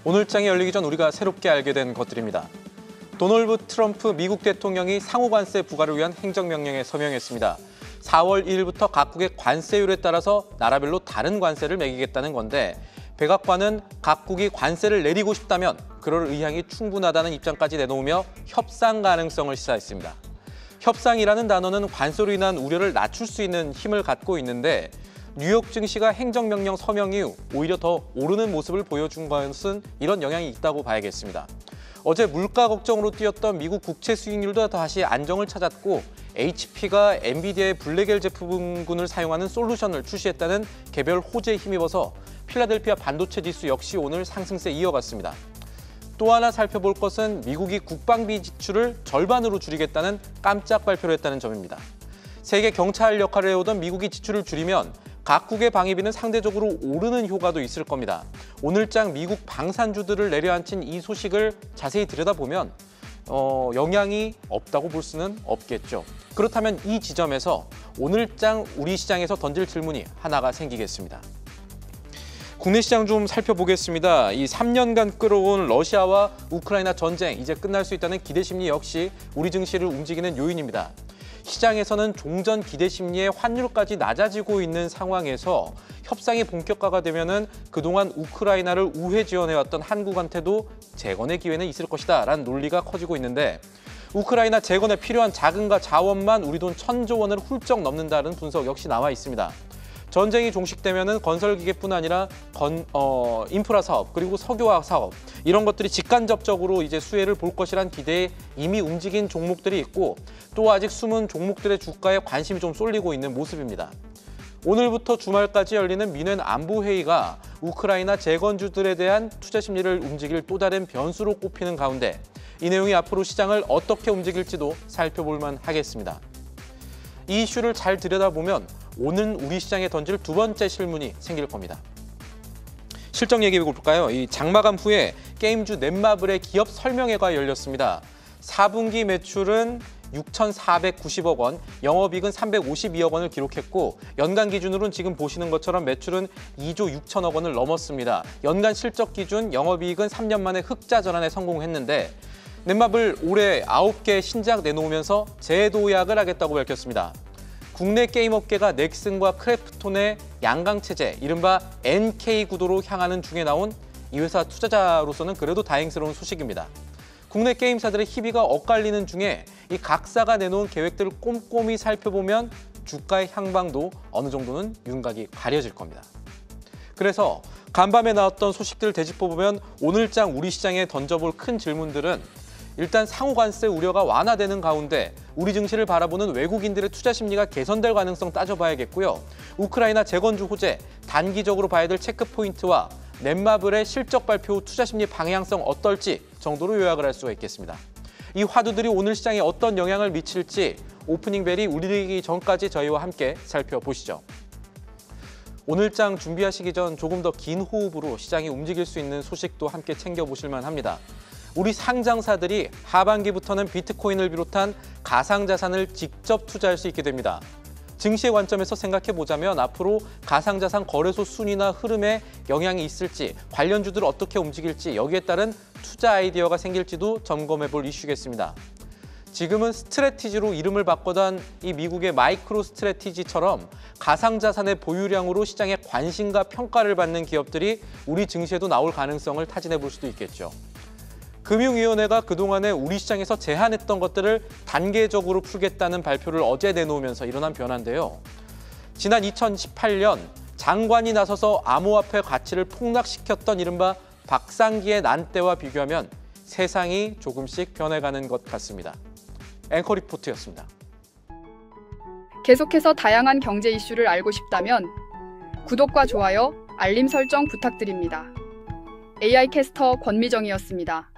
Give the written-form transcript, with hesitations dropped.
오늘장이 열리기 전 우리가 새롭게 알게 된 것들입니다. 도널드 트럼프 미국 대통령이 상호관세 부과를 위한 행정명령에 서명했습니다. 4월 1일부터 각국의 관세율에 따라서 나라별로 다른 관세를 매기겠다는 건데, 백악관은 각국이 관세를 내리고 싶다면 그럴 의향이 충분하다는 입장까지 내놓으며 협상 가능성을 시사했습니다. 협상이라는 단어는 관세로 인한 우려를 낮출 수 있는 힘을 갖고 있는데, 뉴욕 증시가 행정명령 서명 이후 오히려 더 오르는 모습을 보여준 것은 이런 영향이 있다고 봐야겠습니다. 어제 물가 걱정으로 뛰었던 미국 국채 수익률도 다시 안정을 찾았고, HP가 엔비디아의 블랙엘 제품군을 사용하는 솔루션을 출시했다는 개별 호재에 힘입어서 필라델피아 반도체 지수 역시 오늘 상승세 이어갔습니다. 또 하나 살펴볼 것은 미국이 국방비 지출을 절반으로 줄이겠다는 깜짝 발표를 했다는 점입니다. 세계 경찰 역할을 해오던 미국이 지출을 줄이면 각국의 방위비는 상대적으로 오르는 효과도 있을 겁니다. 오늘장 미국 방산주들을 내려앉힌 이 소식을 자세히 들여다보면 영향이 없다고 볼 수는 없겠죠. 그렇다면 이 지점에서 오늘장 우리 시장에서 던질 질문이 하나가 생기겠습니다. 국내 시장 좀 살펴보겠습니다. 이 3년간 끌어온 러시아와 우크라이나 전쟁, 이제 끝날 수 있다는 기대 심리 역시 우리 증시를 움직이는 요인입니다. 시장에서는 종전 기대 심리에 환율까지 낮아지고 있는 상황에서 협상이 본격화가 되면은 그동안 우크라이나를 우회 지원해왔던 한국한테도 재건의 기회는 있을 것이다라는 논리가 커지고 있는데, 우크라이나 재건에 필요한 자금과 자원만 우리 돈 1,000조 원을 훌쩍 넘는다는 분석 역시 나와 있습니다. 전쟁이 종식되면은 건설기계뿐 아니라 인프라 사업, 그리고 석유화학 사업, 이런 것들이 직간접적으로 이제 수혜를 볼 것이란 기대에 이미 움직인 종목들이 있고, 또 아직 숨은 종목들의 주가에 관심이 좀 쏠리고 있는 모습입니다. 오늘부터 주말까지 열리는 민회 안보회의가 우크라이나 재건주들에 대한 투자 심리를 움직일 또 다른 변수로 꼽히는 가운데, 이 내용이 앞으로 시장을 어떻게 움직일지도 살펴볼만 하겠습니다. 이 이슈를 잘 들여다보면 오늘 우리 시장에 던질 두 번째 실문이 생길 겁니다. 실적 얘기해 볼까요? 이 장마감 후에 게임주 넷마블의 기업 설명회가 열렸습니다. 4분기 매출은 6,490억 원, 영업이익은 352억 원을 기록했고, 연간 기준으로는 지금 보시는 것처럼 매출은 2조 6천억 원을 넘었습니다. 연간 실적 기준 영업이익은 3년 만에 흑자 전환에 성공했는데, 넷마블 올해 9개 신작 내놓으면서 재도약을 하겠다고 밝혔습니다. 국내 게임 업계가 넥슨과 크래프톤의 양강체제, 이른바 NK 구도로 향하는 중에 나온 이 회사 투자자로서는 그래도 다행스러운 소식입니다. 국내 게임사들의 희비가 엇갈리는 중에 이 각사가 내놓은 계획들을 꼼꼼히 살펴보면 주가의 향방도 어느 정도는 윤곽이 가려질 겁니다. 그래서 간밤에 나왔던 소식들을 되짚어보면 오늘장 우리 시장에 던져볼 큰 질문들은, 일단 상호관세 우려가 완화되는 가운데 우리 증시를 바라보는 외국인들의 투자 심리가 개선될 가능성 따져봐야겠고요. 우크라이나 재건주 호재, 단기적으로 봐야 될 체크포인트와 넷마블의 실적 발표 후 투자 심리 방향성 어떨지 정도로 요약을 할 수가 있겠습니다. 이 화두들이 오늘 시장에 어떤 영향을 미칠지 오프닝 벨이 울리기 전까지 저희와 함께 살펴보시죠. 오늘장 준비하시기 전 조금 더 긴 호흡으로 시장이 움직일 수 있는 소식도 함께 챙겨보실 만합니다. 우리 상장사들이 하반기부터는 비트코인을 비롯한 가상자산을 직접 투자할 수 있게 됩니다. 증시의 관점에서 생각해보자면 앞으로 가상자산 거래소 순위나 흐름에 영향이 있을지, 관련주들을 어떻게 움직일지, 여기에 따른 투자 아이디어가 생길지도 점검해볼 이슈겠습니다. 지금은 스트래티지로 이름을 바꿔던 이 미국의 마이크로 스트래티지처럼 가상자산의 보유량으로 시장의 관심과 평가를 받는 기업들이 우리 증시에도 나올 가능성을 타진해볼 수도 있겠죠. 금융위원회가 그동안에 우리 시장에서 제한했던 것들을 단계적으로 풀겠다는 발표를 어제 내놓으면서 일어난 변화인데요. 지난 2018년 장관이 나서서 암호화폐 가치를 폭락시켰던 이른바 박상기의 난 때와 비교하면 세상이 조금씩 변해가는 것 같습니다. 앵커 리포트였습니다. 계속해서 다양한 경제 이슈를 알고 싶다면 구독과 좋아요, 알림 설정 부탁드립니다. AI 캐스터 권미정이었습니다.